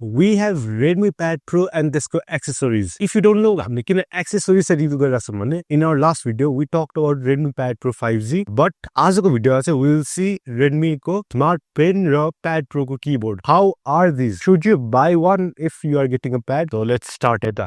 we have Redmi Pad Pro and त्यसको accessories. If you don't know, हामीले किन accessories review गरिरहेछौँ भने in our last video we talked about Redmi Pad Pro 5G, but आजको भिडियोमा चाहिँ we will see Redmi को smart pen र Pad Pro को keyboard. How are these? Should you buy one if you are getting a pad? So let's start it.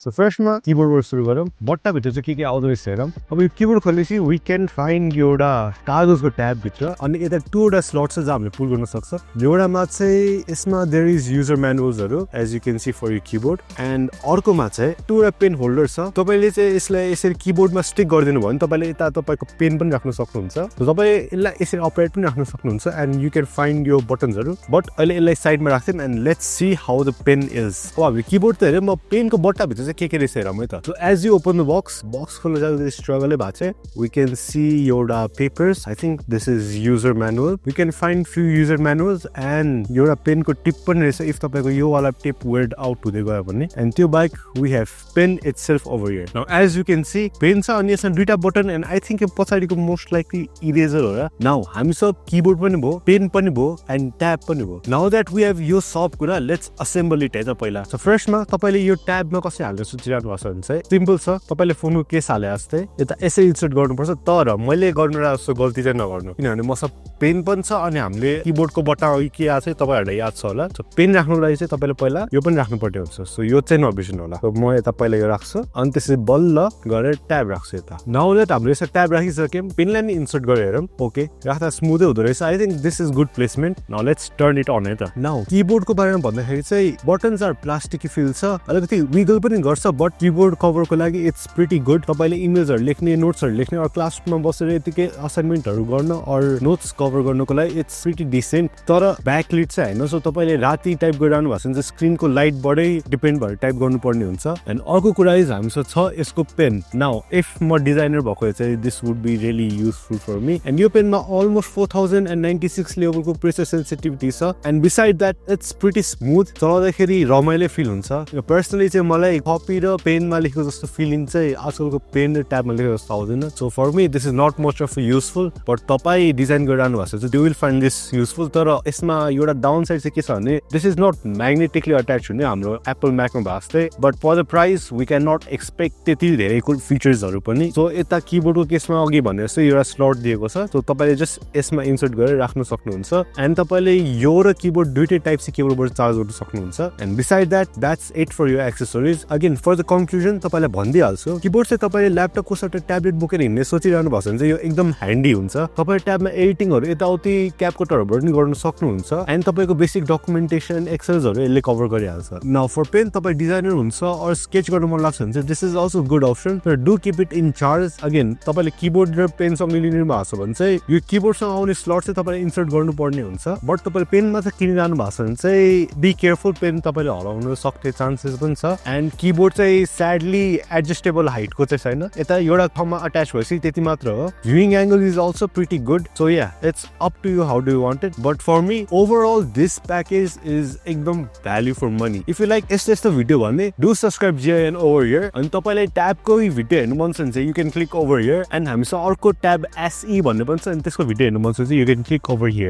So first मा keyboard सुरु गरौँ बट्टा भित्र चाहिँ के आउँदो रहेछ हेरौँ अब यो कीबोर्ड खोलेपछि we can find एउटा कागजको ट्याब भित्र अनि यता दुईवटा स्लट छ जहाँ हामीले पुल गर्न सक्छ एउटामा चाहिँ यसमा देयर इज युजर म्यानुअल्सहरु as you can see for यो कीबोर्ड एन्ड अर्कोमा चाहिँ दुईवटा पेन होल्डर छ तपाईले चाहिँ यसलाई यसरी कीबोर्डमा स्टिक गरिदिनु भयो भने तपाईले यता तपाईको पेन पनि राख्न सक्नुहुन्छ तपाई यसलाई यसरी अपरेट पनि राख्न सक्नुहुन्छ एन्ड यु क्यान फाइन्ड यो बटन्सहरु बट अहिले यसलाई साइडमा राख्छौँ and let's see how the pen is अब हामी कीबोर्ड त हेरौँ म पेनको बट्टा भित्र के रहेछ हेरौँ है त so as you open the box खोल्न जाँदा स्ट्रगलै भएको छ वी क्यान सी एउटा papers I think this is user manual we can find few user manuals and एउटा पेनको टिप पनि रहेछ इफ तपाईको यो वाला टिप वेयर्ड आउट हुँदै गयो भने एन्ड त्यो bike we have pen itself over here now as you can see pen छ अनि यसमा दुईटा बटन एन्ड आई थिंक यो पछाडिको मोस्ट लाइकली इरेजर हो र नाउ हामी सब कीबोर्ड पनि भयो पेन पनि भयो एन्ड ट्याब पनि भयो नाउ दैट वी हेभ यो सब कुरा लेट्स असेम्बल इट है पहिला सो फर्स्टमा तपाईले यो ट्याबमा कसरी हाल्न सोचिरहनु भएको छ भने चाहिँ सिम्पल छ तपाईले फोनको केस हाले जस्तै यता यसरी इन्सर्ट गर्नुपर्छ तर मैले गर्नु जस्तो गल्ती चाहिँ नगर्नु किनभने मसँग पेन पनि छ अनि हामीले कीबोर्डको बट्टा के आछ तपाईहरुलाई याद छ होला सो पेन राख्नुको लागि चाहिँ तपाईले पहिला यो पनि राख्नु पर्ने हुन्छ सो यो चाहिँ नबिर्सनु होला सो म यता पहिला यो राख्छु अनि त्यसै बल्ल गरेर ट्याब राख्छु यता नाउ दैट हामीले यसरी ट्याब राखिसक्यौं पेनलाई नि इन्सर्ट गरेर हेरौँ ओके राख्दा स्मुथै हुँदो रहेछ I think this is good placement now let's turn it on है त नाउ कीबोर्डको बारेमा भन्दाखेरि चाहिँ बटन्स आर प्लास्टिकी फिल छ अलिकति विगल पनि गर्छ बट कीबोर्ड कभरको लागि इट्स प्रिटी गुड तपाईले इमेजहरु लेख्ने नोट्सहरु लेख्ने अर क्लासमा बसेर यतिकै असाइनमेन्टहरु गर्न अर नोट्स कभर गर्नको लागि इट्स प्रिटी डिसेन्ट तर ब्याकलिट चाहिँ हैन सो तपाईले राति टाइप गरिरहनु भएको छ भने स्क्रिनको लाइटबाटै डिपेन्ड भएर टाइप गर्नुपर्ने हुन्छ एन्ड अर्को कुरा इज हामीसँग छ यसको पेन नाउ इफ म डिजाइनर भएको चाहिँ this would be really useful for me and यो पेनमा अलमोस्ट 4096 लेभलको प्रेसर सेन्सिटिभिटी छ and beside that it's pretty smooth चलाउँदाखेरि रमाइलो फिल हुन्छ यो पर्सनली चाहिँ मलाई कपी र पेनमा लेखेको जस्तो फिलिङ चाहिँ आजकलको पेन र ट्याबमा लेखेको जस्तो आउँदैन so for me this is not much of useful but तपाई डिजाइन गरिरहनु भएको छ you will find this useful तर यसमा एउटा डाउन साइड चाहिँ के छ भने this is not magnetically attach हुने हाम्रो एप्पल म्याकमा भास्तै but for the price we can not expect त्यति धेरै कुल फिचर्सहरु पनि सो यता कीबोर्डको केसमा अघि भने जस्तो एउटा स्लट दिएको छ सो तपाईले जस्ट यसमा इन्सर्ट गरेर राख्न सक्नुहुन्छ एन्ड तपाईले यो र कीबोर्ड दुईटै टाइप सी कीबोर्डबाट चार्ज गर्न सक्नुहुन्छ and beside that's it for your accessories again for the conclusion तपाईलाई भनिदिइहाल्छु कीबोर्ड चाहिँ तपाईले ल्यापटपको सट्टा ट्याब्लेट बोकेर हिँड्ने सोचिरहनु भएको छ भने चाहिँ यो एकदम ह्यान्डी हुन्छ तपाईले ट्याबमा एडिटिङहरु यताउति क्यापकटहरुबाट पनि गर्न सक्नुहुन्छ एन्ड तपाईको बेसिक डकुमेन्टेसन एक्सेल्सहरु यसले कभर गरिहाल्छ नाउ फर पेन तपाई डिजाइनर हुन्छ अर स्केच गर्न मन लाग्छ भने चाहिँ this is also good option तर do keep it in charge again तपाईले कीबोर्ड र पेन सँगै लिनु भएको छ भने चाहिँ यो कीबोर्डसँग आउने स्लट चाहिँ तपाईले इन्सर्ट गर्नुपर्ने हुन्छ बट तपाईले पेनमा चाहिँ किनिरहनु भएको छ भने चाहिँ बी केयरफुल पेन तपाईले हराउन सक्ने चान्सेस पनि छ एन्ड कीबोर्ड चाहिँ स्याडली एडजस्टेबल हाइटको चाहिँ छैन यता एउटा ठाउँमा अट्याच भएपछि त्यति मात्र हो viewing angle is also pretty good so yeah it's up to you how do you want it but for me overall this package is एकदम value for money if you like यस्तो video भने do subscribe जिएन over here अनि तपाईलाई ट्याबको video हेर्नु मन छ भने चाहिँ you can click over here and हामीसँग अर्को ट्याब एसई भन्ने पनि छ अनि त्यसको भिडियो हेर्नु मन छ भने चाहिँ you can click over here